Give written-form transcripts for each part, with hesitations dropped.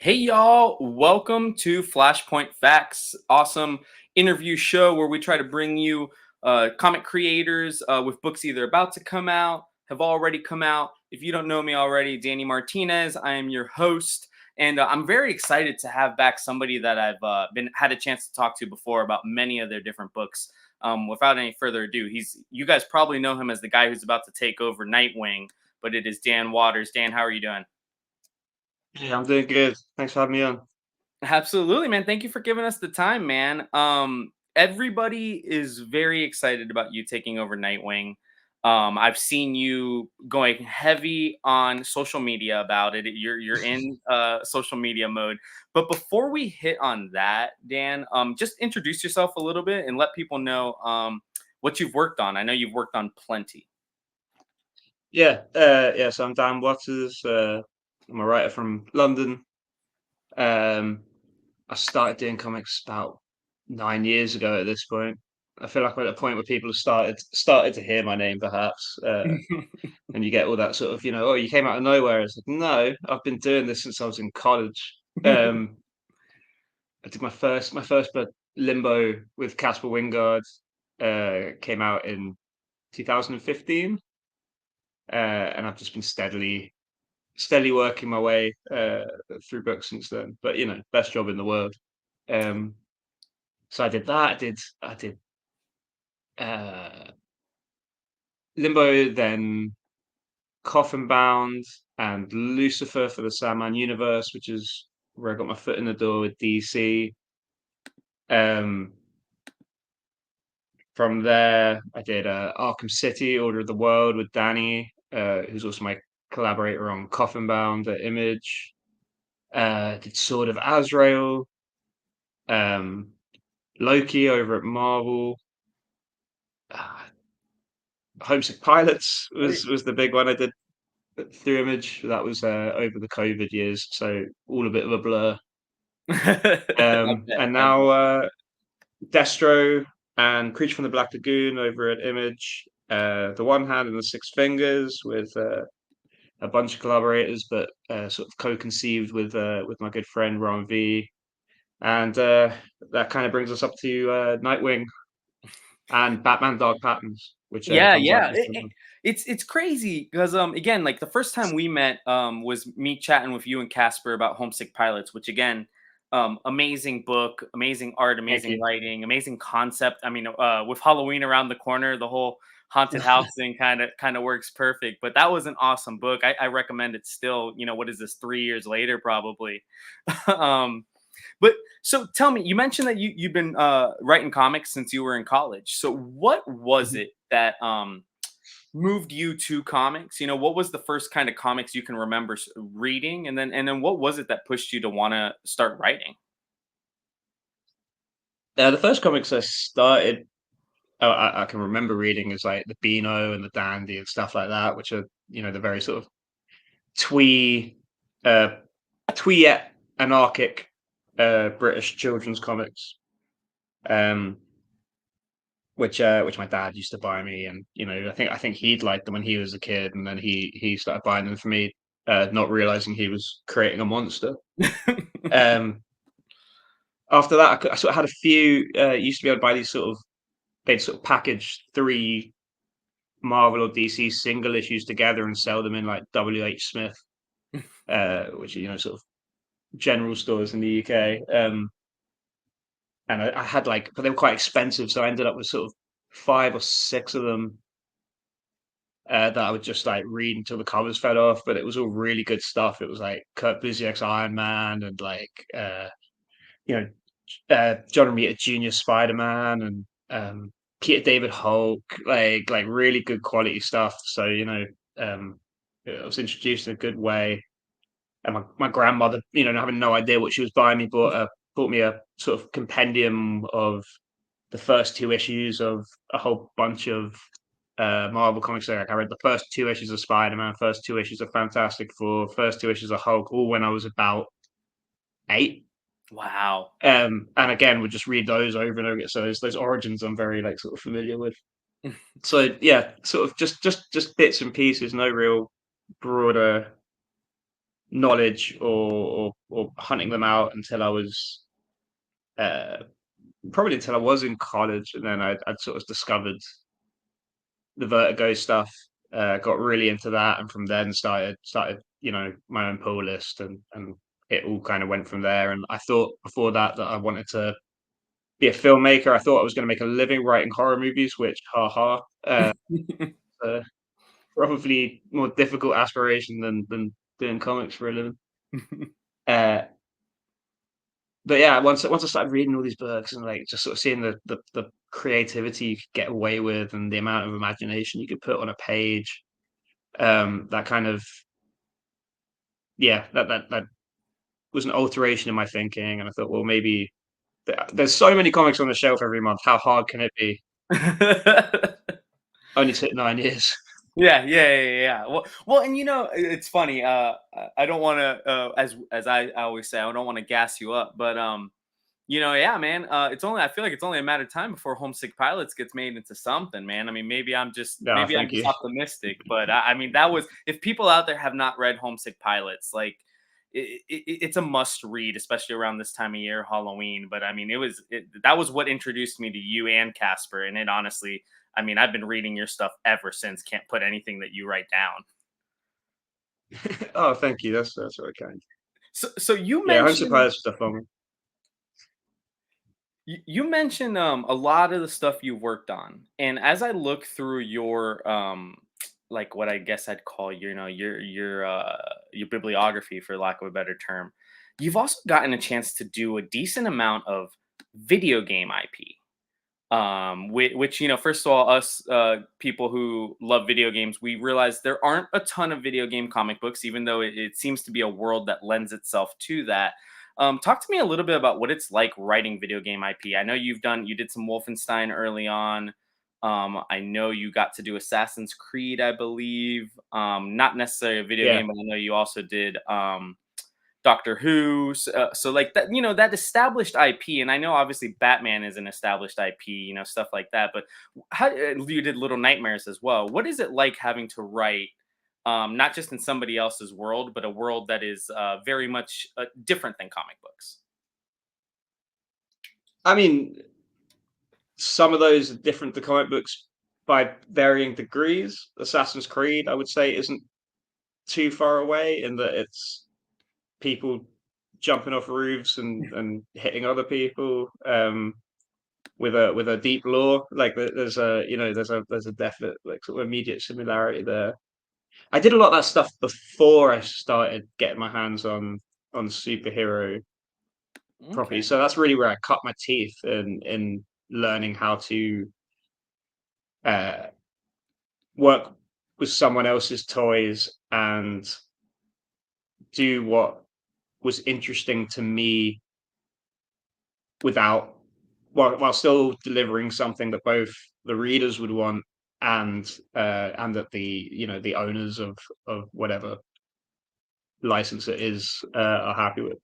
Hey y'all, welcome to Flashpoint Facts, awesome interview show where we try to bring you comic creators with books either about to come out, have already come out. If you don't know me already, Danny Martinez, I am your host, and I'm very excited to have back somebody that I've been had a chance to talk to before about many of their different books. Without any further ado, you guys probably know him as the guy who's about to take over Nightwing, but it is Dan Waters. Dan, how are you doing? Yeah, I'm doing good. Thanks for having me on. Absolutely, man. Thank you for giving us the time, man. Everybody is very excited about you taking over Nightwing. I've seen you going heavy on social media about it. You're in social media mode. But before we hit on that, Dan, just introduce yourself a little bit and let people know what you've worked on. I know you've worked on plenty. Yeah. So I'm Dan Waters. I'm a writer from London. Um, I started doing comics about 9 years ago. At this point, I feel like I'm at a point where people have started to hear my name, perhaps, and you get all that sort of, oh, you came out of nowhere. It's like, no, I've been doing this since I was in college. Um, I did my first book, Limbo, with Casper Wingard. Came out in 2015. And I've just been steadily working my way through books since then. But best job in the world. Um, so I did that. I did uh, Limbo, then Coffin Bound, and Lucifer for the Sandman universe, which is where I got my foot in the door with DC. Um, from there, I did Arkham City, Order of the World with Danny, who's also my collaborator on Coffin Bound at Image. Did Sword of Azrael, um, Loki over at Marvel. Uh, Homesick Pilots was the big one I did through Image. That was over the COVID years, so all a bit of a blur. I bet. And I now Destro and Creature from the Black Lagoon over at Image. The One Hand and the Six Fingers with a bunch of collaborators, but sort of co-conceived with my good friend Ron V. And that kind of brings us up to Nightwing and Batman Dark Patterns, which Yeah, comes out yeah. this summer. It's crazy because again, like the first time we met was me chatting with you and Casper about Homesick Pilots, which again, amazing book, amazing art, Thank amazing you. writing, amazing concept. I mean, with Halloween around the corner, the whole haunted house thing kind of works perfect. But that was an awesome book. I recommend it still. What is this? 3 years later, probably. um, but so tell me, you mentioned that you've been writing comics since you were in college. So what was Mhm. it that moved you to comics? What was the first kind of comics you can remember reading, and then what was it that pushed you to want to start writing? The first comics I started, I can remember reading is like the Beano and the Dandy and stuff like that, which are the very sort of twee, uh, twee yet anarchic British children's comics. Um, which my dad used to buy me, and I think he'd liked them when he was a kid, and then he started buying them for me, not realizing he was creating a monster. Um, After that, I sort of had a few. Used to be able to buy these sort of they'd sort of package three Marvel or DC single issues together and sell them in like WH Smith, which are sort of general stores in the UK. And I had like, but they were quite expensive, so I ended up with sort of five or six of them that I would just like read until the covers fell off. But it was all really good stuff. It was like Kurt Busiek's Iron Man and like you know John Romita Jr. Spider Man and Peter David Hulk, like really good quality stuff. So um, I was introduced in a good way. And my grandmother, having no idea what she was buying me, bought me a sort of compendium of the first two issues of a whole bunch of Marvel comics. Like I read the first two issues of Spider-Man, first two issues of Fantastic Four, first two issues of Hulk, all when I was about 8. Wow. And again, would just read those over and over again. So those origins I'm very like sort of familiar with. So yeah, sort of just bits and pieces, no real broader knowledge or hunting them out until I was uh, probably until I was in college, and then I'd sort of discovered the Vertigo stuff. Got really into that, and from then started my own pull list, and it all kind of went from there. And I thought before that I wanted to be a filmmaker. I thought I was going to make a living writing horror movies, which haha, uh, probably more difficult aspiration than doing comics for a living. Uh, but yeah, once I started reading all these books and like just sort of seeing the creativity you could get away with and the amount of imagination you could put on a page, that kind of that was an alteration in my thinking. And I thought, well, maybe there's so many comics on the shelf every month. How hard can it be? Only took 9 years. Yeah, yeah, yeah, yeah, yeah. Well, and it's funny. I don't want to, as I always say, I don't want to gas you up, but yeah, man. It's only I feel like it's only a matter of time before Homesick Pilots gets made into something, man. I mean, No, maybe I'm thank just you. optimistic, but I mean, that was if people out there have not read Homesick Pilots, like it's a must read, especially around this time of year, Halloween. But I mean, that was what introduced me to you and Casper, and it honestly, I mean, I've been reading your stuff ever since. Can't put anything that you write down. Oh, thank you. That's very kind. So you Yeah, I'm mentioned surprised stuff on. you mentioned a lot of the stuff you've worked on, and as I look through your like what I guess I'd call your bibliography, for lack of a better term, you've also gotten a chance to do a decent amount of video game IP. Which first of all, us people who love video games, we realize there aren't a ton of video game comic books, even though it seems to be a world that lends itself to that. Talk to me a little bit about what it's like writing video game IP. I know you did some Wolfenstein early on. I know you got to do Assassin's Creed, I believe. Not necessarily a video Yeah. game, but I know you also did Doctor Who. So like that, that established IP, and I know obviously Batman is an established IP, stuff like that. But how you did Little Nightmares as well? What is it like having to write, not just in somebody else's world, but a world that is very much different than comic books? I mean, some of those are different to comic books by varying degrees. Assassin's Creed, I would say, isn't too far away in that it's people jumping off roofs and hitting other people, with a deep lore. Like there's a there's a definite like sort of immediate similarity there. I did a lot of that stuff before I started getting my hands on superhero properly. Okay. So that's really where I cut my teeth in learning how to uh, work with someone else's toys and do what was interesting to me without while still delivering something that both the readers would want and that the owners of whatever license it is are happy with.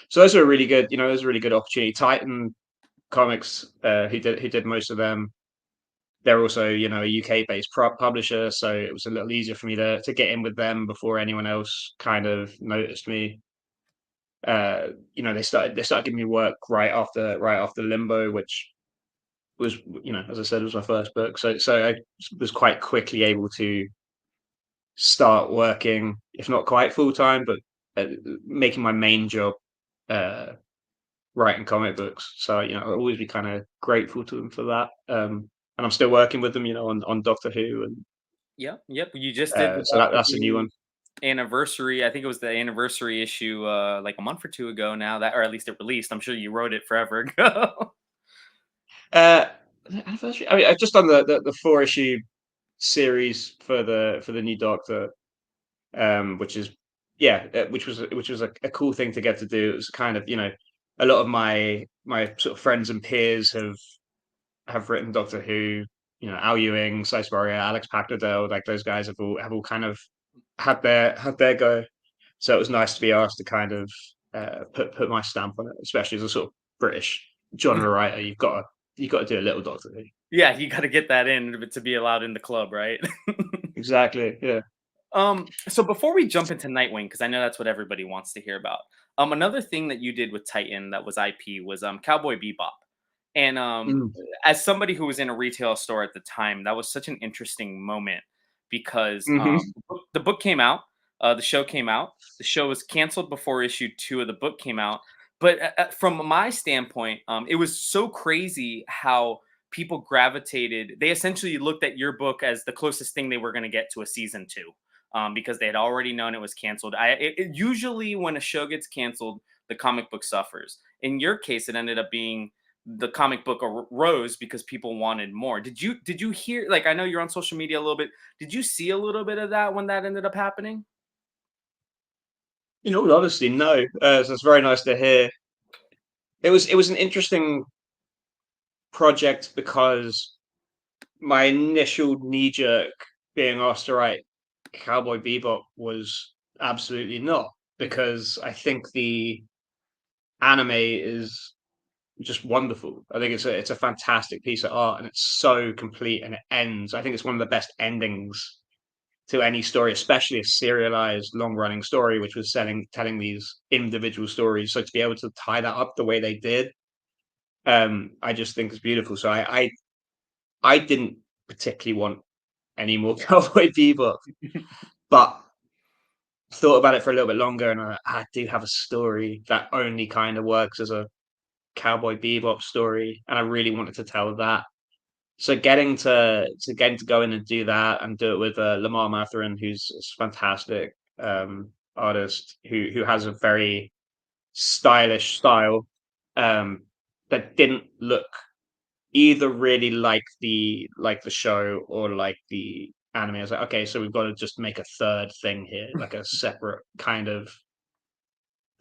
So those are really good. Those are a really good opportunity. Titan Comics, who did most of them. They're also a UK based publisher, so it was a little easier for me to get in with them before anyone else kind of noticed me. They started giving me work right after Limbo, which was as I said, was my first book. So I was quite quickly able to start working, if not quite full time, but making my main job uh, writing comic books. So I'll always be kind of grateful to them for that. And I'm still working with them, on Doctor Who, and Yep. Yep. You just did the so Doctor that's a new Who one. anniversary. I think it was the anniversary issue, like a month or two ago now. That, or at least it released. I'm sure you wrote it forever ago. Uh, the anniversary. I mean, I've just done the 4 issue series for the new Doctor, which is which was a cool thing to get to do. It was kind of a lot of my sort of friends and peers have written Doctor Who. Al Ewing, Sice Warrior, Alex Packardell, like those guys have all kind of had their go. So it was nice to be asked to kind of put my stamp on it, especially as a sort of British genre writer. You've got to do a little Doctor Who. Yeah, you got to get that in to be allowed in the club, right? Exactly. Yeah. So before we jump into Nightwing, because I know that's what everybody wants to hear about. Another thing that you did with Titan that was IP was Cowboy Bebop. And Mm. as somebody who was in a retail store at the time, that was such an interesting moment because Mhm. the book came out, the show came out, the show was canceled before issue 2 of the book came out. But from my standpoint, it was so crazy how people gravitated. They essentially looked at your book as the closest thing they were going to get to a season 2, because they had already known it was canceled. Usually when a show gets canceled, the comic book suffers. In your case, it ended up being the comic book rose because people wanted more. Did you hear, like, I know you're on social media a little bit. Did you see a little bit of that when that ended up happening? In all honesty, no. So it's very nice to hear. It was an interesting project because my initial knee jerk being asked to write Cowboy Bebop was absolutely not, because I think the anime is just wonderful. I think it's a fantastic piece of art, and it's so complete, and it ends. I think it's one of the best endings to any story, especially a serialized, long-running story, which was telling these individual stories. So to be able to tie that up the way they did, I just think it's beautiful. So I didn't particularly want any more Cowboy Bebop, but thought about it for a little bit longer, and I do have a story that only kind of works as a Cowboy Bebop story, and I really wanted to tell that. So getting to go in and do that, and do it with Lamar Matherin, who's a fantastic artist who has a very stylish style, um, that didn't look either really like the show or like the anime. I was like, okay, so we've got to just make a third thing here, like a separate kind of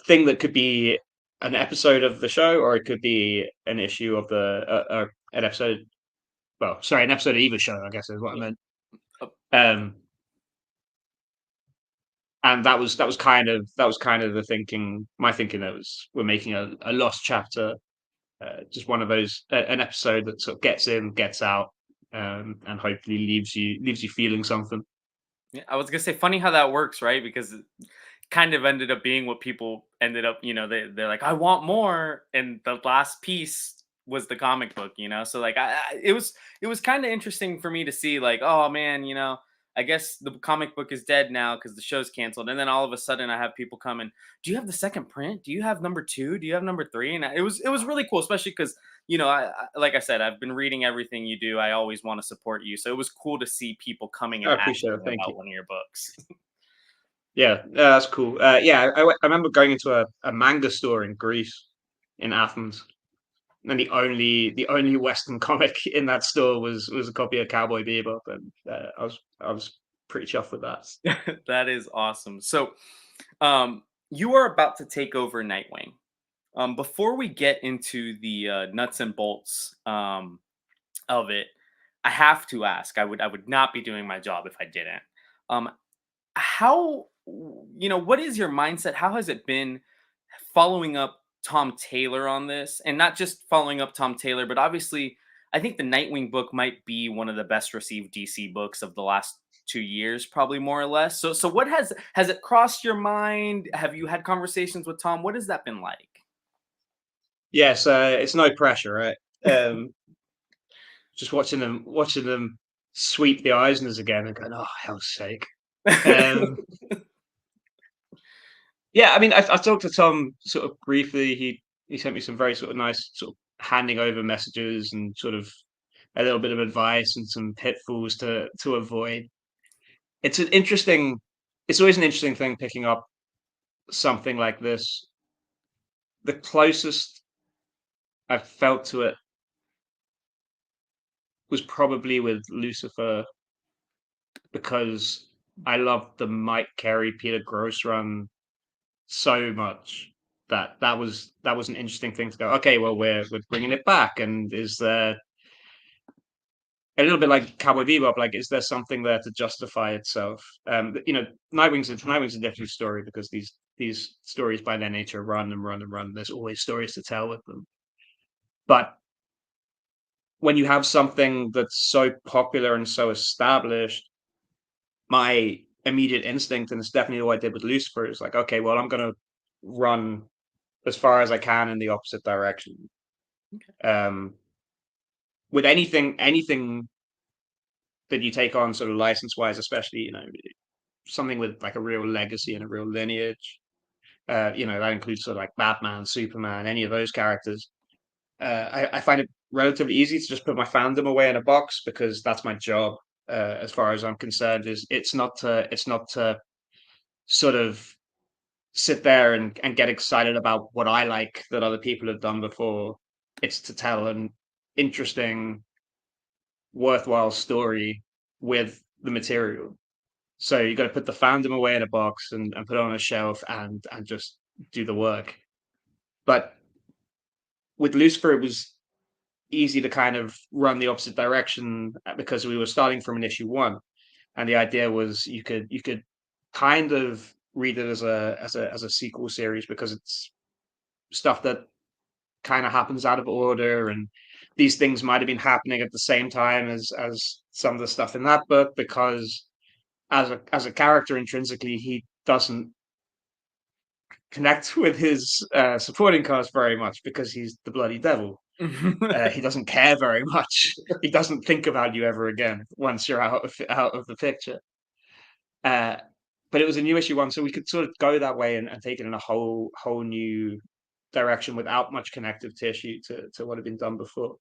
thing that could be an episode of the show, or it could be an issue of an episode. Well, sorry, an episode of either show, I guess is what I Yeah. meant. Uh, Um, and that was kind of the thinking. My thinking that was we're making a lost chapter, just one of those an episode that sort of gets in, gets out, and hopefully leaves you feeling something. Yeah, I was gonna say, funny how that works, right? Because it kind of ended up being what people ended up, they're like, I want more, and the last piece was the comic book, So like, it was kind of interesting for me to see, like, oh man, I guess the comic book is dead now because the show's canceled, and then all of a sudden I have people come and, do you have the second print? Do you have number 2? Do you have number 3? And it was really cool, especially because like I said, I've been reading everything you do. I always want to support you. So it was cool to see people coming and I appreciate it. asking Thank you. about one of your books. Yeah, that's cool. Yeah, I remember going into a manga store in Greece, in Athens, and the only Western comic in that store was a copy of Cowboy Bebop, and I was pretty chuffed with that. That is awesome. So, you are about to take over Nightwing. Before we get into the nuts and bolts of it, I have to ask. I would not be doing my job if I didn't. Um, what is your mindset? How has it been following up Tom Taylor on this, and not just following up Tom Taylor, but obviously I think the Nightwing book might be one of the best received DC books of the last 2 years, probably, more or less. So what has it crossed your mind? Have you had conversations with Tom? What has that been like? Yes, it's no pressure, right? Um, just watching them sweep the Eisners again and going, "Oh, hell's sake." Um, yeah, I mean, I've talked to Tom sort of briefly. He sent me some very sort of nice sort of handing over messages, and sort of a little bit of advice and some pitfalls to avoid. It's an interesting it's always an interesting thing picking up something like this. The closest I've felt to it was probably with Lucifer, because I loved the Mike Carey, Peter Gross run so much that was an interesting thing to go, okay, well, we're bringing it back, and is there a little bit like Cowboy Bebop, like, is there something there to justify itself? Nightwing's a different story, because these stories by their nature run and run and run. There's always stories to tell with them. But when you have something that's so popular and so established, my immediate instinct, and it's definitely what I did with Lucifer. It's like, okay, well, I'm gonna run as far as I can in the opposite direction. Um, with anything that you take on sort of license wise, especially, something with like a real legacy and a real lineage. That includes sort of like Batman, Superman, any of those characters. I find it relatively easy to just put my fandom away in a box because that's my job. As far as I'm concerned, is it's not to sort of sit there and get excited about what I like that other people have done before. It's to tell an interesting, worthwhile story with the material. So you got to put the fandom away in a box and put it on a shelf and just do the work. But with Lucifer, it was easy to kind of run the opposite direction because we were starting from an issue one, and the idea was you could kind of read it as a sequel series because it's stuff that kind of happens out of order, and these things might have been happening at the same time as some of the stuff in that book because as a character intrinsically he doesn't connect with his supporting cast very much because he's the bloody devil. He doesn't care very much. He doesn't think about you ever again once you're out of the picture. Uh, but it was a new issue one, so we could sort of go that way and take it in a whole new direction without much connective tissue to what had been done before.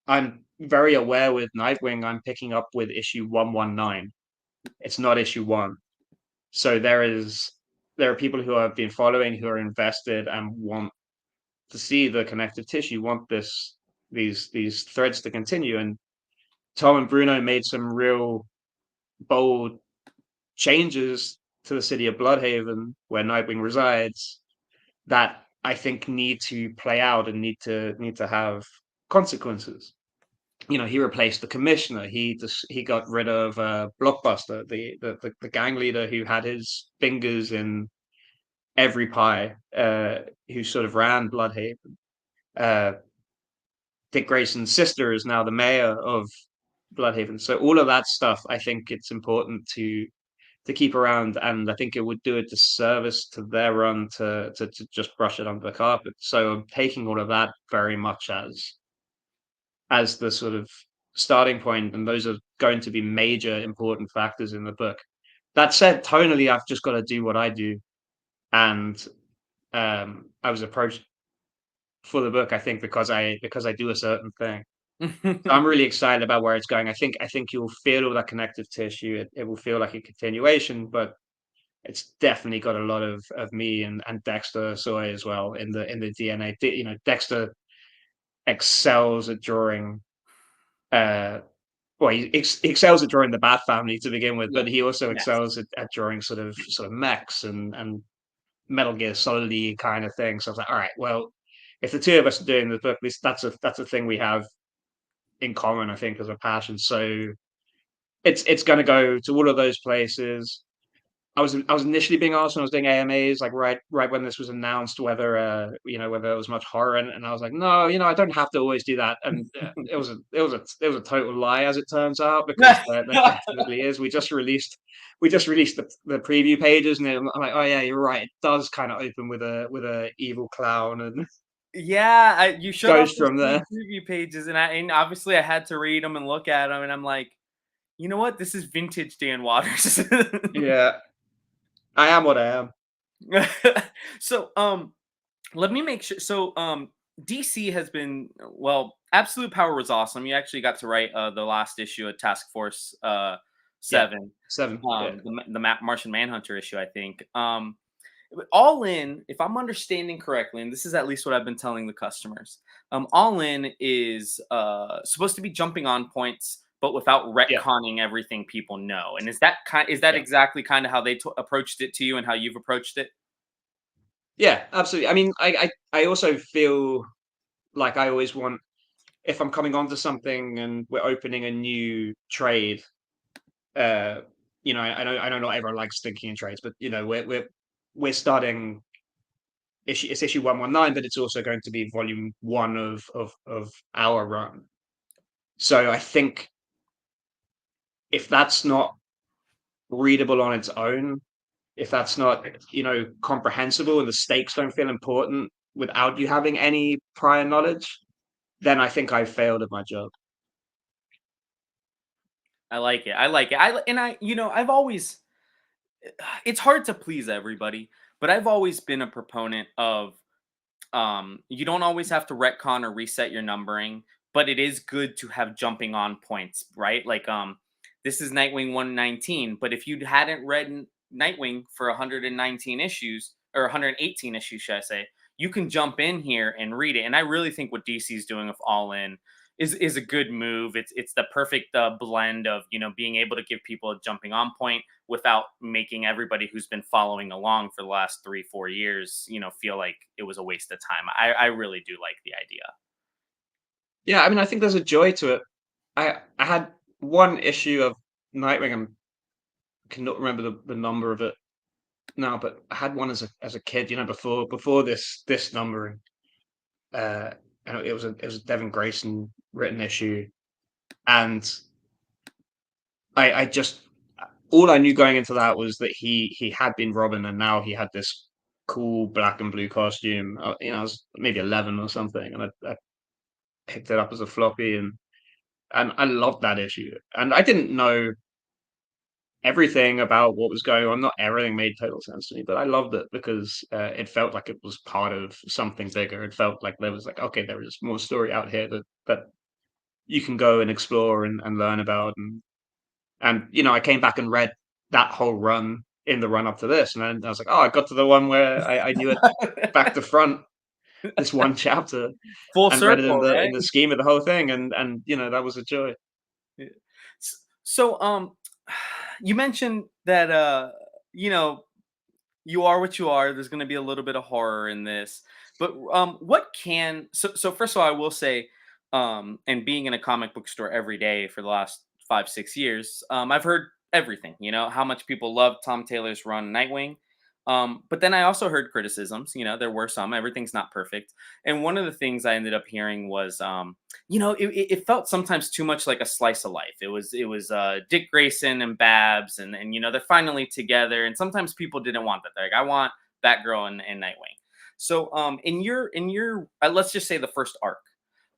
I'm very aware with Nightwing, I'm picking up with issue 119. It's not issue one. So there are people who have been following who are invested and want to see the connective tissue, want these threads to continue. And Tom and Bruno made some real bold changes to the city of Bloodhaven, where Nightwing resides, that I think need to play out and need to have consequences. He replaced the commissioner. He got rid of Blockbuster, the gang leader who had his fingers in every pie, who sort of ran Bloodhaven. Uh, Dick Grayson's sister is now the mayor of Bloodhaven. So all of that stuff, I think it's important to keep around, and I think it would do a disservice to their run to just brush it under the carpet. So I'm taking all of that very much as the sort of starting point, and those are going to be major important factors in the book. That said, tonally, I've just got to do what I do, and I was approached for the book, I think, because I do a certain thing. So I'm really excited about where it's going. I think you'll feel all that connective tissue. It will feel like a continuation, but it's definitely got a lot of me and Dexter Soy as well in the DNA. Dexter excels at drawing. Uh, well, he excels at drawing the Bat Family to begin with, Yeah. but he also Yes. excels at drawing sort of mechs and Metal Gear Solid kind of thing. So I was like, all right, well, if the two of us are doing the book, that's a thing we have in common, I think, as a passion. So it's going to go to all of those places. I was initially being asked when I was doing AMAs, like right when this was announced, whether there was much horror, and I was like, no, I don't have to always do that, and it was a total lie as it turns out because there definitely is. We just released the preview pages, and I'm like, oh yeah, you're right. It does kind of open with a evil clown and Yeah, you showed off goes those from cool there. preview pages, and obviously I had to read them and look at them, and I'm like, you know what? This is vintage Dan Waters. Yeah, I am what I am. So, let me make sure. So, DC has been well. Absolute Power was awesome. You actually got to write the last issue of Task Force Yeah, 7, 7. Yeah, the Martian Manhunter issue, I think. All in, if I'm understanding correctly, and this is at least what I've been telling the customers, All in is supposed to be jumping on points, but without yeah, retconning everything people know. And is that yeah. exactly kind of how they approached it to you and how you've approached it? Yeah, absolutely. I mean, I also feel like I always want, if I'm coming onto something and we're opening a new trade, uh, I know not everyone likes thinking in trades, but we're starting it's issue 119, but it's also going to be volume one of our run. So I think if that's not readable on its own, if that's not, comprehensible and the stakes don't feel important without you having any prior knowledge, then I think I failed at my job. I like it. I like it. And I've always it's hard to please everybody, but I've always been a proponent of you don't always have to retcon or reset your numbering, but it is good to have jumping on points, right? Like this is Nightwing 119, but if you hadn't read Nightwing for 119 issues or 118 issues, should I say, you can jump in here and read it. And I really think what DC's doing with All In is a good move. It's the perfect blend of being able to give people a jumping on point without making everybody who's been following along for the last 3-4 years, feel like it was a waste of time. I really do like the idea. Yeah, I mean, I think there's a joy to it. I had one issue of Nightwing, and cannot remember the number of it now, but I had one as a kid, before this numbering. Uh, and it was a Devin Grayson written issue, and I just all I knew going into that was that he had been Robin, and now he had this cool black and blue costume. I was maybe 11 or something, and I picked it up as a floppy, and I loved that issue. And I didn't know everything about what was going on. Not everything made total sense to me, but I loved it because it felt like it was part of something bigger. It felt like there was like, okay, there is more story out here that you can go and explore and learn about. And I came back and read that whole run in the run up to this, and then I was like, oh, I got to the one where I knew it back to front, this one chapter, Full and read it in circle, the right? in the scheme of the whole thing, and that was a joy. Yeah. So, you mentioned that you know, you are what you are. There's going to be a little bit of horror in this, but what can so first of all, I will say, and being in a comic book store every day for the last 5-6 years, I've heard everything. How much people love Tom Taylor's run Nightwing. But then I also heard criticisms. There were some. Everything's not perfect. And one of the things I ended up hearing was, it felt sometimes too much like a slice of life. It was Dick Grayson and Babs, and they're finally together. And sometimes people didn't want that. They're like, I want Batgirl and Nightwing. So in your let's just say the first arc.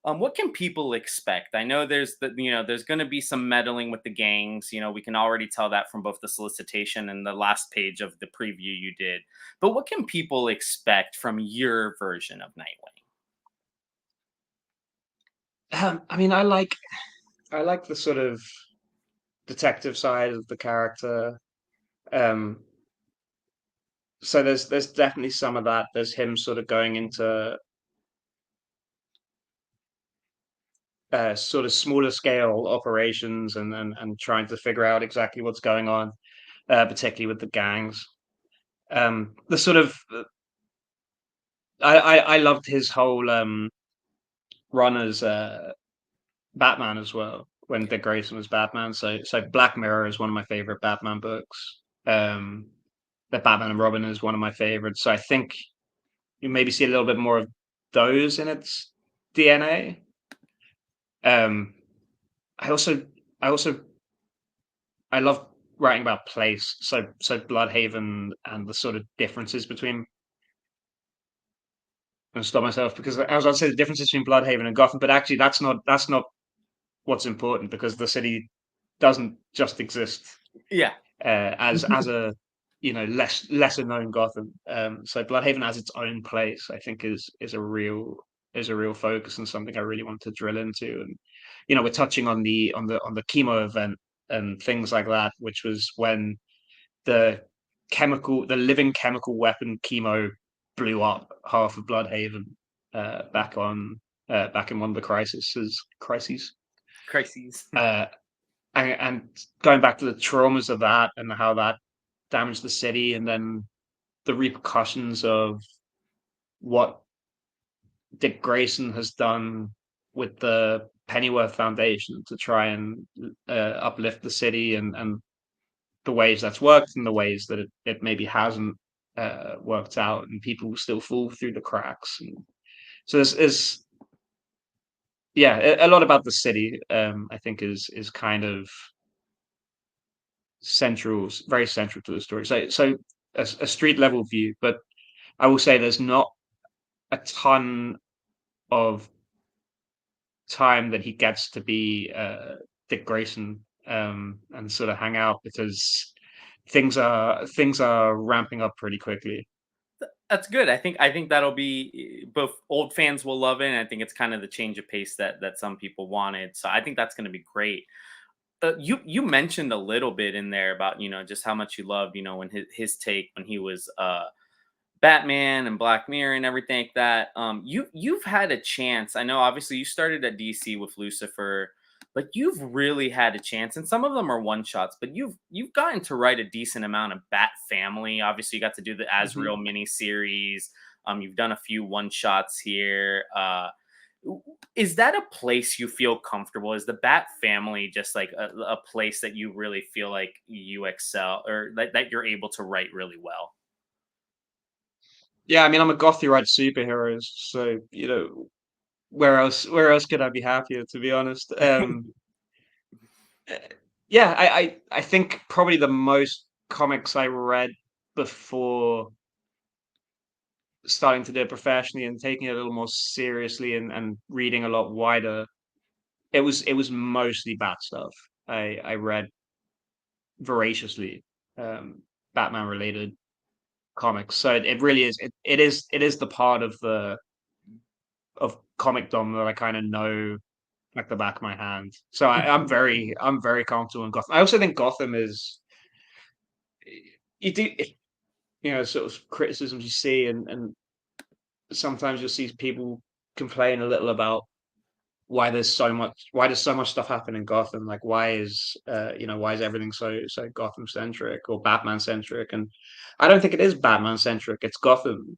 What can people expect? I know there's going to be some meddling with the gangs. We can already tell that from both the solicitation and the last page of the preview you did. But what can people expect from your version of Nightwing? I mean, I like the sort of detective side of the character. Um, so there's definitely some of that. There's him sort of going into sort of smaller scale operations and trying to figure out exactly what's going on, particularly with the gangs. The sort of I loved his whole run as Batman as well when Dick Grayson was Batman. So Black Mirror is one of my favorite Batman books. The Batman and Robin is one of my favorites. So I think you maybe see a little bit more of those in its DNA. Um, I also I also I love writing about place. So Bloodhaven and the sort of differences between. And stop myself because I was about to say the differences between Bloodhaven and Gotham, but actually that's not what's important because the city doesn't just exist Yeah. as a lesser known Gotham. So Bloodhaven has its own place. I think is a real focus and something I really want to drill into. And we're touching on the chemo event and things like that, which was when the the living chemical weapon chemo blew up half of Bloodhaven back in one of the crises. Crises. Uh, and going back to the traumas of that and how that damaged the city, and then the repercussions of what Dick Grayson has done with the Pennyworth Foundation to try and uplift the city, and the ways that's worked and the ways that it maybe hasn't worked out, and people still fall through the cracks. And so there's yeah, a lot about the city. I think is kind of very central to the story. So a street level view, but I will say there's not a ton of time that he gets to be Dick Grayson and sort of hang out because things are ramping up pretty quickly. That's good. I think that'll be both old fans will love it, and I think it's kind of the change of pace that some people wanted. So I think that's going to be great. You mentioned a little bit in there about just how much you loved when his take when he was Batman and Black Mirror and everything like that. You've had a chance. I know obviously you started at DC with Lucifer, but you've really had a chance, and some of them are one shots. But you've gotten to write a decent amount of Bat Family. Obviously, you got to do the Hmm. Azrael miniseries. You've done a few one shots here. Is that a place you feel comfortable? Is the Bat Family just like a place that you really feel like you excel, or that you're able to write really well? Yeah, I mean, I'm a goth who writes superheroes, so where else could I be happier, to be honest? Uh, yeah, I think probably the most comics I read before starting to do it professionally and taking it a little more seriously and reading a lot wider, it was mostly Bat stuff. I read voraciously um, Batman related comics, so it really is it is the part of comicdom that I kind of know like the back of my hand. So I'm very comfortable in Gotham. I also think Gotham is you do sort of criticisms you see and sometimes you'll see people complain a little about why does so much stuff happen in Gotham? Like why is everything so Gotham centric or Batman centric? And I don't think it is Batman centric. It's Gotham.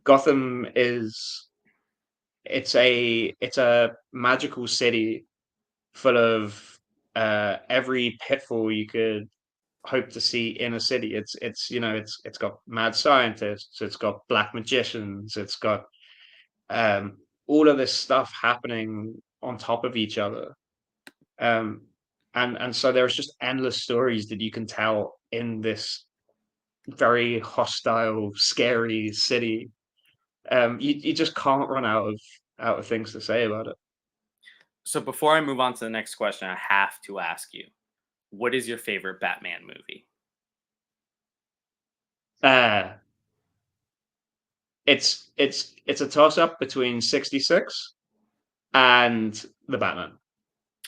Gotham is it's a magical city full of every pitfall you could hope to see in a city. It's got mad scientists, it's got black magicians, it's got um, all of this stuff happening on top of each other. Um, and so there's just endless stories that you can tell in this very hostile, scary city. You just can't run out of things to say about it. So before I move on to the next question, I have to ask you, what is your favorite Batman movie? Uh, it's a toss up between 66 and the Batman.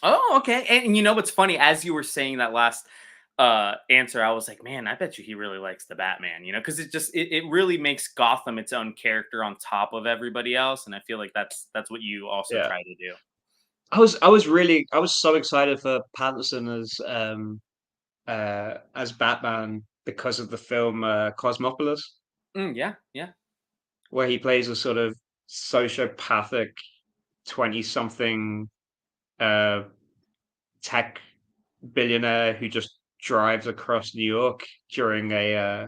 Oh, okay. And you know what's funny? As you were saying that last answer, I was like, man, I bet you he really likes the Batman, because it really makes Gotham its own character on top of everybody else. And I feel like that's what you also Yeah. try to do. I was so excited for Pattinson as Batman because of the film Cosmopolis, Yeah, yeah. where he plays a sort of sociopathic 20 something uh tech billionaire who just drives across New York during a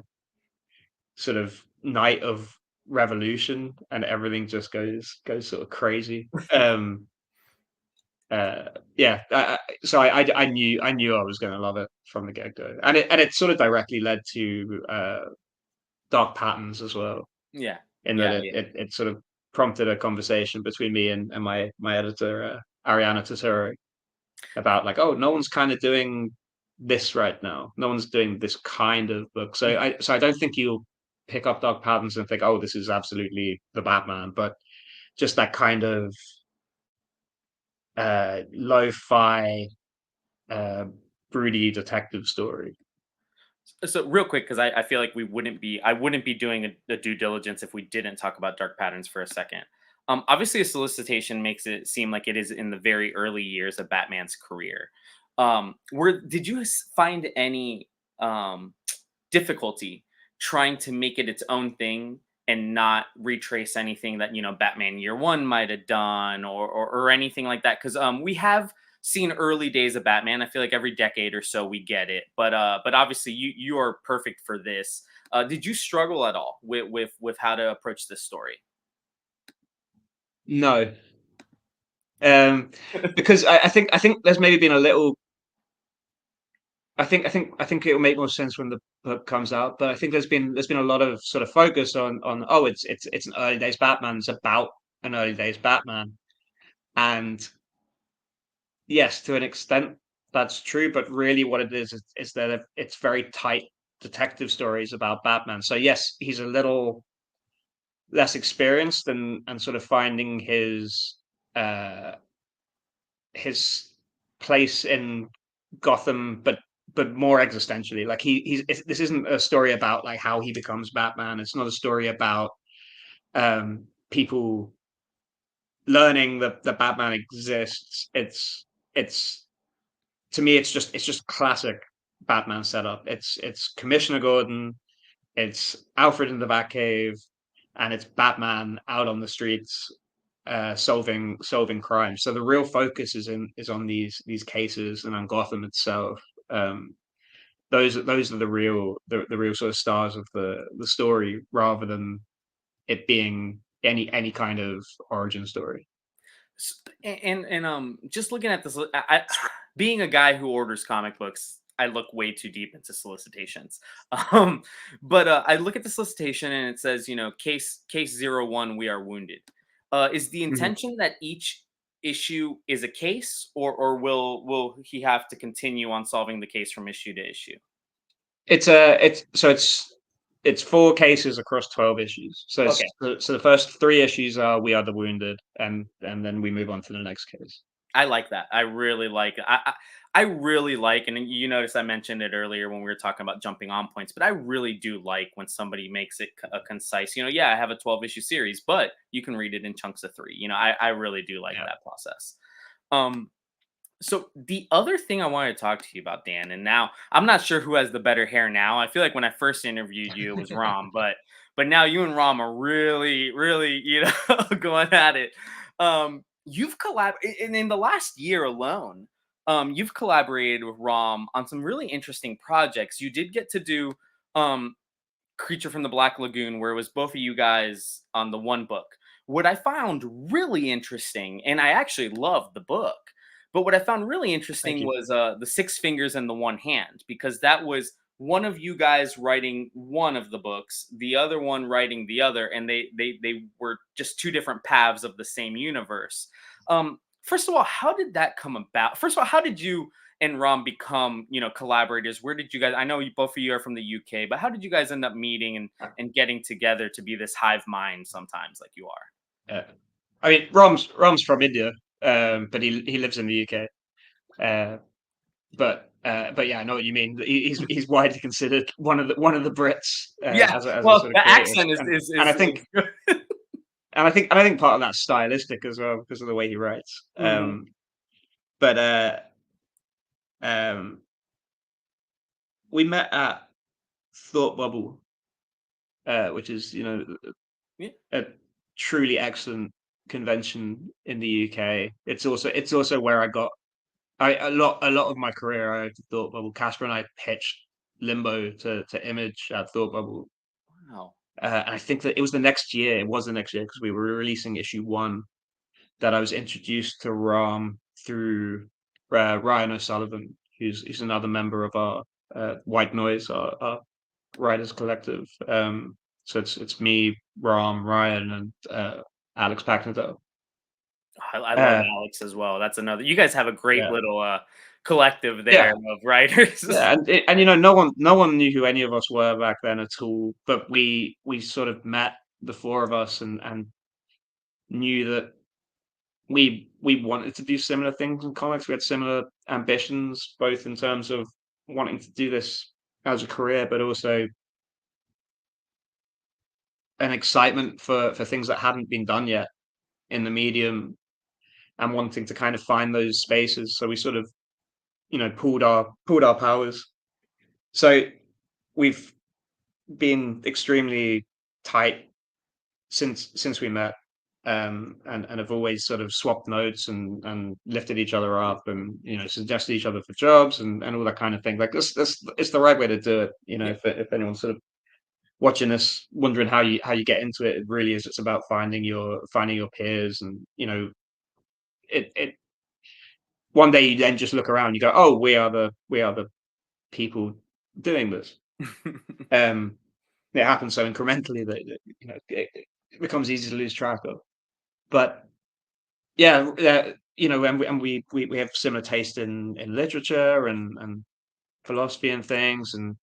sort of night of revolution and everything just goes sort of crazy. Uh yeah, so I knew I was going to love it from the get-go, and it sort of directly led to Dark Patterns as well, Yeah, in that yeah, it, yeah. it, it sort of prompted a conversation between me and my editor, Ariana Tessori, about like, oh, no one's kind of doing this right now. No one's doing this kind of book. So I don't think you'll pick up Dark Patterns and think, oh, this is absolutely the Batman, but just that kind of lo-fi, uh, broody detective story. So real quick, because I feel like I wouldn't be doing a due diligence if we didn't talk about Dark Patterns for a second. Obviously, a solicitation makes it seem like it is in the very early years of Batman's career. Did you find any difficulty trying to make it its own thing and not retrace anything that Batman Year One might have done, or anything like that? Because we have seen early days of Batman. I feel like every decade or so we get it, but obviously you are perfect for this. Did you struggle at all with how to approach this story? No, um, because I think there's maybe been a little I think it will make more sense when the book comes out. But I think there's been a lot of sort of focus on oh, it's an early days Batman. It's about an early days Batman, and yes, to an extent that's true. But really, what it is that it's very tight detective stories about Batman. So yes, he's a little less experienced and sort of finding uh his place in Gotham, but more existentially. Like this isn't a story about like how he becomes Batman. It's not a story about people learning that Batman exists. It's to me, it's just classic Batman setup. It's Commissioner Gordon, it's Alfred in the Batcave, and it's Batman out on the streets solving crime. So the real focus is on these cases and on Gotham itself. Um, those are the real sort of stars of the story, rather than it being any kind of origin story. Just looking at this, being a guy who orders comic books, I look way too deep into solicitations. Um, but I look at the solicitation and it says, case 01, we are wounded. Is the Mhm. intention that each issue is a case, or will he have to continue on solving the case from issue to issue? It's four cases across 12 issues. Okay. So the first three issues are We Are the Wounded, and then we move on to the next case. I like that. I really like it. I really like, and you notice I mentioned it earlier when we were talking about jumping on points, but I really do like when somebody makes it a concise. Yeah, I have a 12 issue series, but you can read it in chunks of three. I really do like Yeah. that process. Um, so the other thing I wanted to talk to you about, Dan, and now I'm not sure who has the better hair now. I feel like when I first interviewed you, it was Rom, but now you and Rom are really, really, going at it. You've collaborated in the last year alone. You've collaborated with Rom on some really interesting projects. You did get to do um, Creature from the Black Lagoon, where it was both of you guys on the one book. What I found really interesting, and I actually loved the book, but what I found really Thank interesting you. was the Six Fingers and the One Hand, because that was one of you guys writing one of the books, the other one writing the other, and they were just two different paths of the same universe. First of all, how did that come about? First of all, how did you and Rom become, collaborators? Where did you guys? I know both of you are from the UK, but how did you guys end up meeting and getting together to be this hive mind sometimes, like you are? Yeah. I mean, Rom's from India, but he lives in the UK. Uh, but yeah, I know what you mean. He's widely considered one of the Brits Yeah, as a well, sort of the creative, accent is and is and I is, think is good. part of that's stylistic as well because of the way he writes. Mhm. But um, we met at Thought Bubble, which is Yeah. a truly excellent convention in the UK. It's also where I got a lot of my career. I thought Bubble. Casper and I pitched Limbo to Image at Thought Bubble, Wow. and I think that it was the next year. It was the next year because we were releasing issue one that I was introduced to Ram through Ryan O'Sullivan, who's another member of our White Noise, our writers collective. So it's me, Ram, Ryan, and Alex Packnado. I love Uh, Alex as well. That's another. You guys have a great yeah, little collective there yeah. of writers. Yeah, and no one knew who any of us were back then at all. But we sort of met, the four of us, and knew that we wanted to do similar things in comics. We had similar ambitions, both in terms of wanting to do this as a career, but also an excitement for things that hadn't been done yet in the medium, and wanting to kind of find those spaces. So we sort of pooled our powers. So we've been extremely tight since we met, and have always sort of swapped notes and lifted each other up, and suggested each other for jobs and all that kind of thing. Like this it's the right way to do it. Yeah. If anyone's sort of watching this, wondering how you get into it, it really is. It's about finding your peers, and it one day you then just look around, you go, oh, we are the people doing this. Um, it happens so incrementally that it becomes easy to lose track of. But yeah, and we have similar taste in literature and philosophy and things. And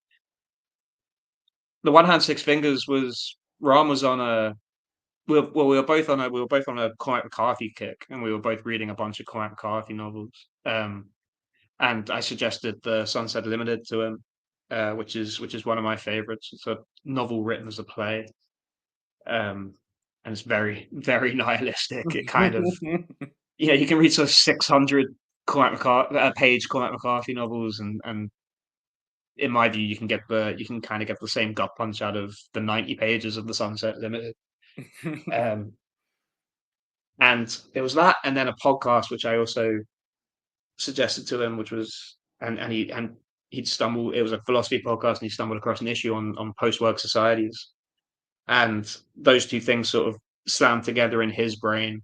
the One Hand Six Fingers was Ram was on a we were both on a Cormac McCarthy kick, and we were both reading a bunch of Cormac McCarthy novels. And I suggested the Sunset Limited to him, which is one of my favorites. It's a novel written as a play, um, and it's very very nihilistic. It kind of you can read sort of 600 page Cormac McCarthy novels, and in my view, you can kind of get the same gut punch out of the 90 pages of the Sunset Limited. Um, and it was that, and then a podcast which I also suggested to him, which was and he'd stumbled. It was a philosophy podcast, and he stumbled across an issue on post work societies, and those two things sort of slammed together in his brain.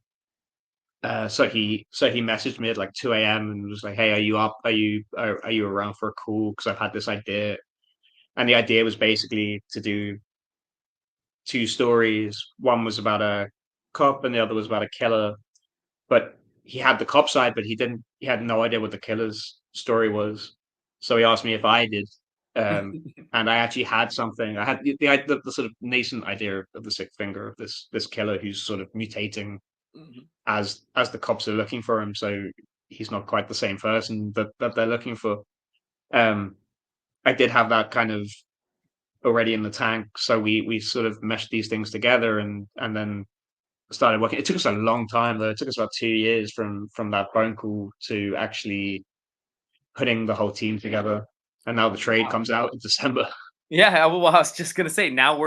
So he messaged me at like 2 a.m. and was like, "Hey, are you up? Are you around for a call? Because I've had this idea." And the idea was basically to do two stories. One was about a cop, and the other was about a killer. But he had the cop side, but he had no idea what the killer's story was. So he asked me if I did. And I actually had something. I had the sort of nascent idea of the sixth finger of this killer who's sort of mutating as the cops are looking for him. So he's not quite the same person that they're looking for. Um, I did have that kind of already in the tank, so we sort of meshed these things together and then started working. It took us a long time though. It took us about 2 years from that phone call to actually putting the whole team together. And now the trade Wow. comes out in December. Yeah, well, I was just gonna say now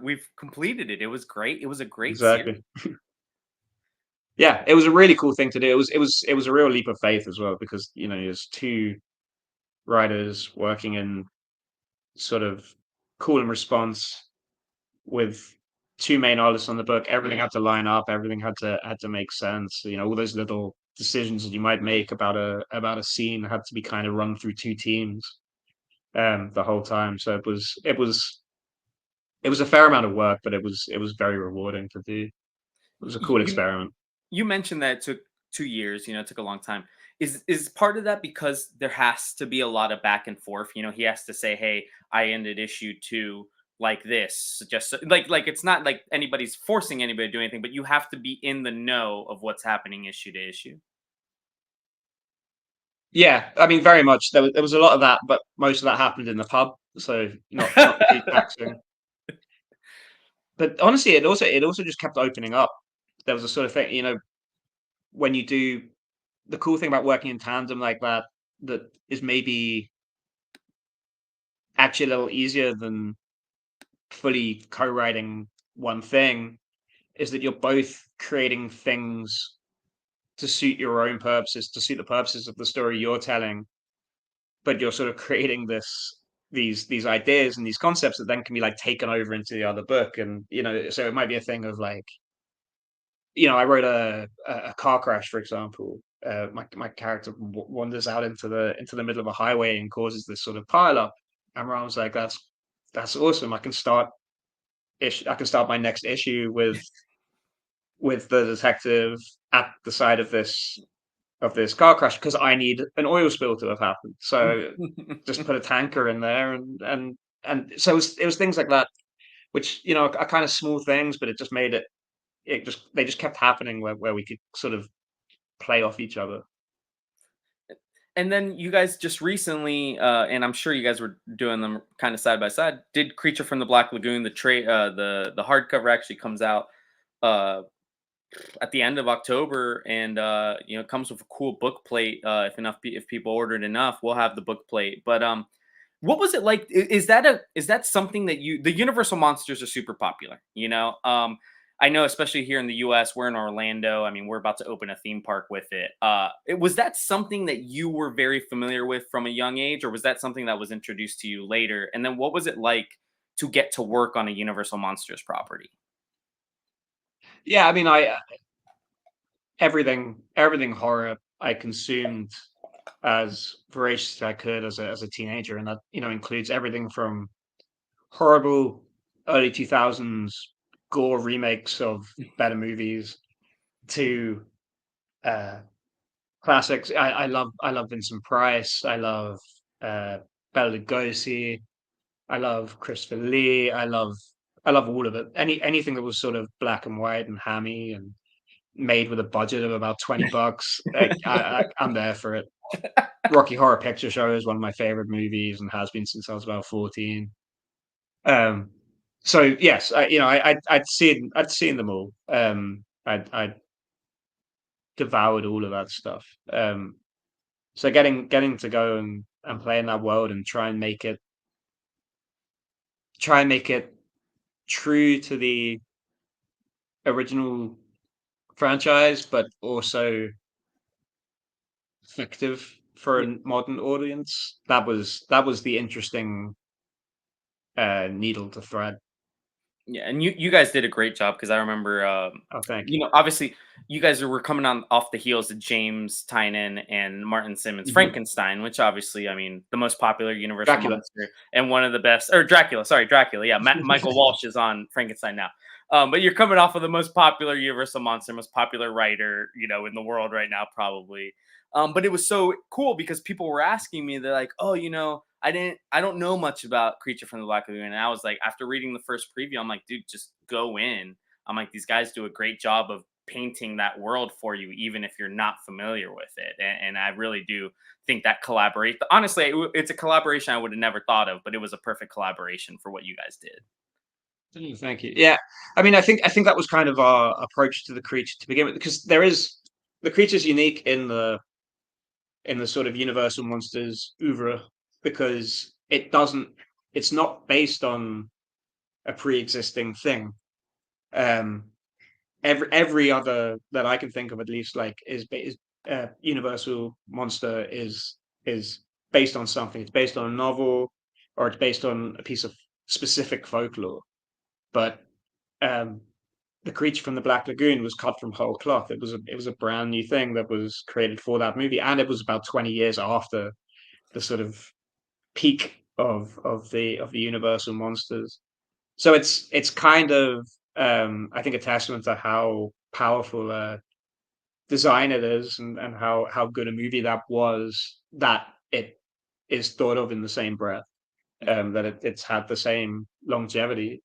we've completed it. It was great. It was a great series. Exactly. Yeah, it was a really cool thing to do. It was a real leap of faith as well because there's two writers working in sort of call and response with two main artists on the book. Everything had to line up. Everything had to make sense. All those little decisions that you might make about a scene had to be kind of run through two teams the whole time. So it was a fair amount of work, but it was very rewarding to do. It was a cool You experiment. you mentioned that it took 2 years. It took a long time. Is part of that because there has to be a lot of back and forth? He has to say, "Hey, I ended issue two like this." Just like it's not like anybody's forcing anybody to do anything, but you have to be in the know of what's happening issue to issue. Yeah, I mean, very much. There was a lot of that, but most of that happened in the pub, so not too taxing. But honestly, it also just kept opening up. There was a sort of thing, when you do the cool thing about working in tandem like that, that is maybe actually a little easier than fully co-writing one thing, is that you're both creating things to suit your own purposes, to suit the purposes of the story you're telling, but you're sort of creating these ideas and these concepts that then can be like taken over into the other book. And so it might be a thing of like, I wrote a car crash, for example. My character wanders out into the middle of a highway and causes this sort of pile up. And Ron was like, "That's awesome. I can start my next issue with the detective at the side of this car crash because I need an oil spill to have happened. So just put a tanker in there, and so it was things like that, which are kind of small things, but it just made it. They just kept happening where we could sort of play off each other. And then you guys just recently, and I'm sure you guys were doing them kind of side by side. Did Creature from the Black Lagoon, the hardcover actually comes out uh, at the end of October, and it comes with a cool book plate. If people ordered enough, we'll have the book plate. But what was it like? Is that something that the Universal monsters are super popular? I know, especially here in the U.S., we're in Orlando. I mean, we're about to open a theme park with it. Was that something that you were very familiar with from a young age, or was that something that was introduced to you later? And then, what was it like to get to work on a Universal Monsters property? Yeah, I mean, I everything horror I consumed as voracious as I could as a teenager, and that includes everything from horrible early 2000s gore remakes of better movies to uh, classics. I love Vincent Price. I love uh, Bela Lugosi. I love Christopher Lee. I love all of it. Anything that was sort of black and white and hammy and made with a budget of about $20. I'm there for it. Rocky Horror Picture Show is one of my favorite movies and has been since I was about 14. Um, so yes, I'd seen them all. I devoured all of that stuff. So getting to go and play in that world and try and make it true to the original franchise, but also effective for a modern audience. That was the interesting needle to thread. Yeah, and you guys did a great job because I remember, Oh, thank you. obviously you guys were coming on off the heels of James Tynion and Martin Simmons' Mhm. Frankenstein, which obviously, I mean, the most popular Universal Dracula. monster and one of the best, or Dracula, sorry, Dracula. Yeah, Michael Walsh is on Frankenstein now. But you're coming off of the most popular Universal monster, most popular writer, in the world right now, probably. But it was so cool because people were asking me, they're like, "Oh, I don't know much about Creature from the Black Lagoon." And I was like, after reading the first preview, I'm like, dude, just go in. I'm like, these guys do a great job of painting that world for you, even if you're not familiar with it. And I really do think that collaborate. Honestly, it's a collaboration I would have never thought of, but it was a perfect collaboration for what you guys did. Thank you. Yeah, I mean, I think that was kind of our approach to the creature to begin with, because the creature's unique in the sort of Universal Monsters oeuvre because it's not based on a pre-existing thing. Um, every other that I can think of, at least, like is Universal Monster is based on something. It's based on a novel, or it's based on a piece of specific folklore. But um, the creature from the Black Lagoon was cut from whole cloth. It was a brand new thing that was created for that movie, and it was about 20 years after the sort of peak of the Universal monsters. So it's kind of I think a testament to how powerful a design it is, and how good a movie that was, that it is thought of in the same breath, that it's had the same longevity.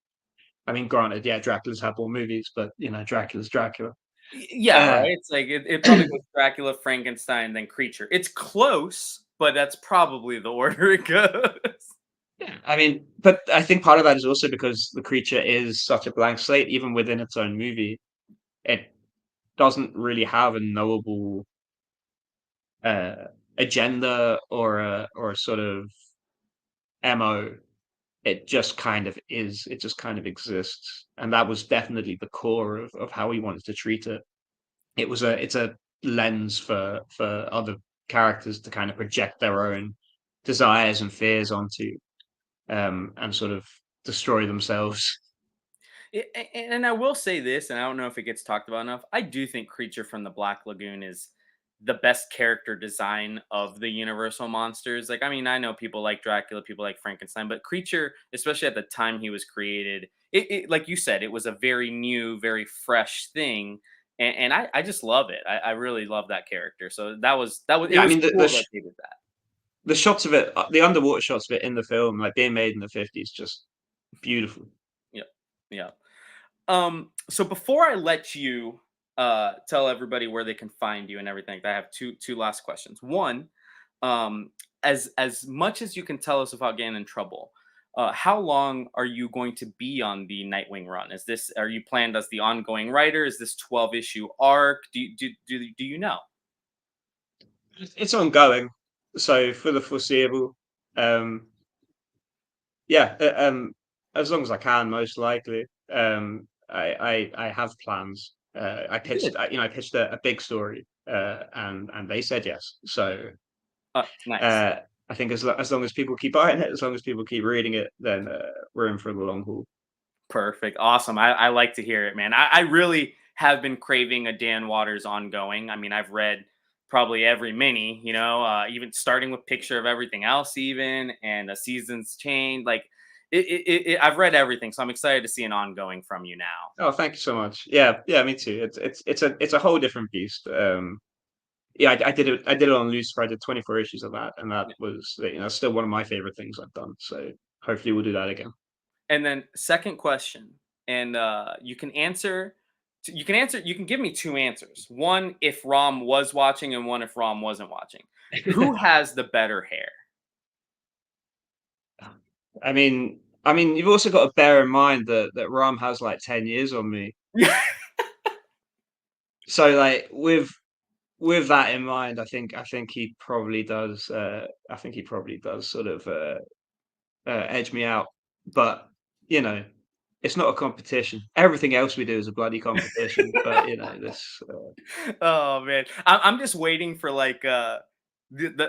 I mean, granted, yeah, Dracula's had more movies, but Dracula's Dracula. Yeah, right. Uh, It's like it probably goes Dracula, Frankenstein, then Creature. It's close, but that's probably the order it goes. yeah, I mean, but I think part of that is also because the creature is such a blank slate, even within its own movie. It doesn't really have a knowable uh, agenda or a sort of MO. It just kind of is. It just kind of exists, and that was definitely the core of how we wanted to treat it. It's a lens for other characters to kind of project their own desires and fears onto, and sort of destroy themselves. And I will say this, and I don't know if it gets talked about enough. I do think Creature from the Black Lagoon is the best character design of the Universal monsters. Like, I mean, I know people like Dracula, people like Frankenstein, but Creature, especially at the time he was created, like you said, it was a very new, very fresh thing. And I just love it. I really love that character. So it Yeah, I was mean cool that they did that. the shots of it, the underwater shots of it in the film, like being made in the 50s, just beautiful. Yeah. Yeah. So before I let you tell everybody where they can find you and everything, I have two last questions. One, um, as much as you can tell us without getting in trouble, how long are you going to be on the Nightwing run? Are you planned as the ongoing writer? Is this 12 issue arc? Do you know? It's ongoing, so for the foreseeable, um, yeah, as long as I can, most likely. I have plans. Good. I pitched a big story, and they said yes. So Nice. uh, I think as long as people keep buying it, as long as people keep reading it, then we're in for the long haul. Perfect. Awesome. I like to hear it, man. I really have been craving a Dan Waters ongoing. I mean, I've read probably every mini, even starting with picture of everything else, even and a seasons change. Like I've read everything, so I'm excited to see an ongoing from you now. Oh, thank you so much. Yeah, yeah, me too. It's a whole different beast. Yeah, I did it on Lucifer. I did 24 issues of that, and that was still one of my favorite things I've done. So hopefully we'll do that again. And then second question, and you can answer. You can answer. You can give me two answers. One if Rom was watching, and one if Rom wasn't watching. Who has the better hair? I mean, you've also got to bear in mind that Ram has like 10 years on me. So like with that in mind, I think he probably does. I think he probably does sort of edge me out. But you know, it's not a competition. Everything else we do is a bloody competition. But this. Oh man, I'm just waiting for like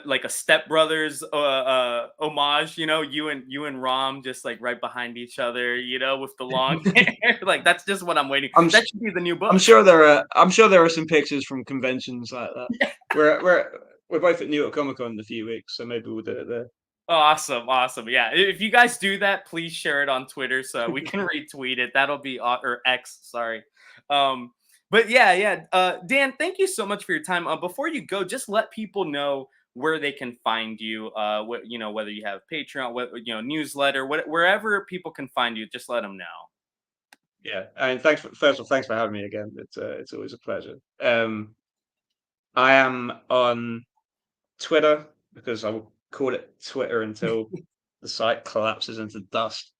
like a Step Brothers homage. You and Rom just like right behind each other. With the long hair. Like that's just what I'm waiting. I'm That should be the new I'm book. sure there are some pictures from conventions like that. We're both at New York Comic Con in a few weeks, so maybe we'll do it there. Awesome, awesome. Yeah, if you guys do that, please share it on Twitter so we can retweet it. That'll be or X, sorry. Um, but yeah, yeah. Dan, thank you so much for your time. Before you go, just let people know where they can find you. Whether you have Patreon, newsletter, wherever people can find you, just let them know. Yeah, and first of all, thanks for having me again. It's always a pleasure. I am on Twitter because I will call it Twitter until the site collapses into dust.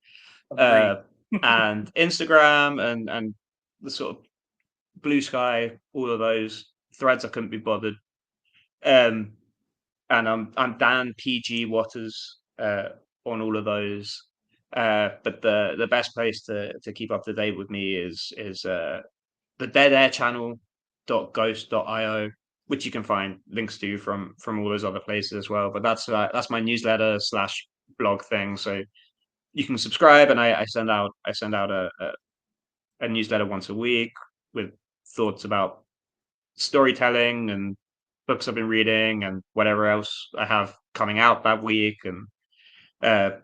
Agreed. Uh, and Instagram and the sort of Blue Sky, all of those threads I couldn't be bothered. Um, and I'm Dan PG Waters on all of those. But the best place to keep up to date with me is the Dead Air Channel .ghost.io, which you can find links to from all those other places as well. But that's my newsletter slash blog thing. So you can subscribe, and I send out a newsletter once a week with thoughts about storytelling and books I've been reading and whatever else I have coming out that week, and uh,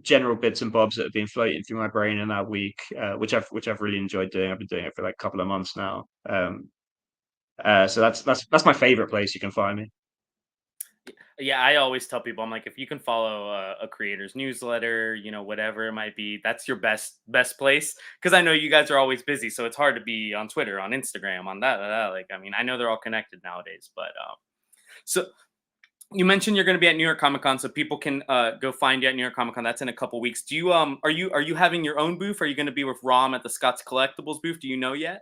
general bits and bobs that have been floating through my brain in that week, which I've really enjoyed doing. I've been doing it for like a couple of months now. So that's my favorite place you can find me. Yeah, I always tell people, I'm like, if you can follow a creator's newsletter, whatever it might be, that's your best place. Because I know you guys are always busy, so it's hard to be on Twitter, on Instagram, on that. Like, I mean, I know they're all connected nowadays, but so you mentioned you're going to be at New York Comic Con, so people can go find you at New York Comic Con. That's in a couple weeks. Do you are you having your own booth? Are you going to be with Rom at the Scott's Collectibles booth? Do you know yet?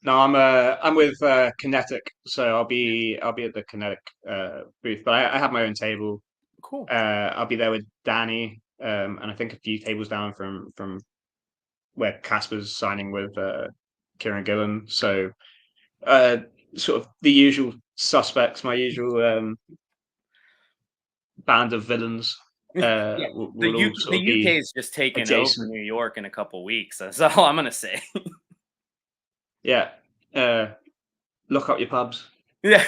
No, I'm with Kinetic, so I'll be at the Kinetic booth, but I have my own table. Cool. I'll be there with Danny, and I think a few tables down from where Casper's signing with Kieran Gillen. So uh, sort of the usual suspects, my usual band of villains. Yeah, Will all The sort of UK be is just taking over adjacent. New York in a couple weeks. That's all I'm gonna say. Yeah, uh, lock up your pubs. Yeah,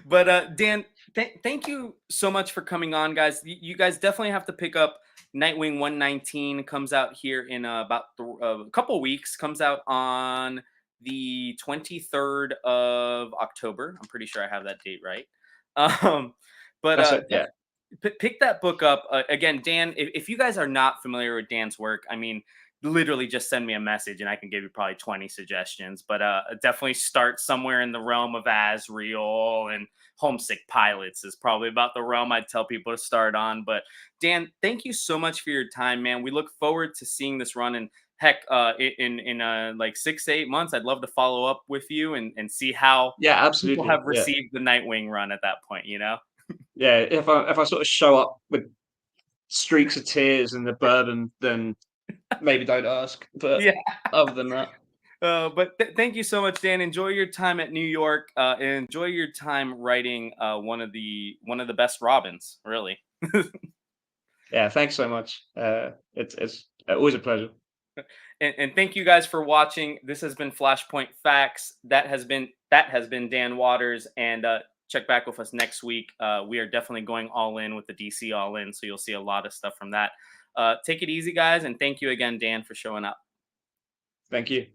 but Dan, thank you so much for coming on, guys. You guys definitely have to pick up Nightwing 119. Comes out here in about a couple weeks. Comes out on the 23rd of October. I'm pretty sure I have that date right. Um, but That's it. Yeah, pick that book up again, Dan. If you guys are not familiar with Dan's work, I mean, literally just send me a message and I can give you probably 20 suggestions. But definitely start somewhere in the realm of Asriel and Homesick Pilots is probably about the realm I'd tell people to start on. But Dan, thank you so much for your time, man. We look forward to seeing this run, and heck, in like 6 to 8 months, I'd love to follow up with you and see how yeah, people absolutely. have Yeah, received the Nightwing run at that point. yeah. If I sort of show up with streaks of tears and the bourbon, then maybe don't ask. But Yeah. other than that, But thank you so much, Dan. Enjoy your time at New York. And enjoy your time writing one of the best Robins. Really. yeah, thanks so much. It's always a pleasure. And thank you guys for watching. This has been Flashpoint Facts. That has been That has been Dan Waters, and check back with us next week. We are definitely going all in with the DC All In, so you'll see a lot of stuff from that. Take it easy, guys, and thank you again, Dan, for showing up. Thank you.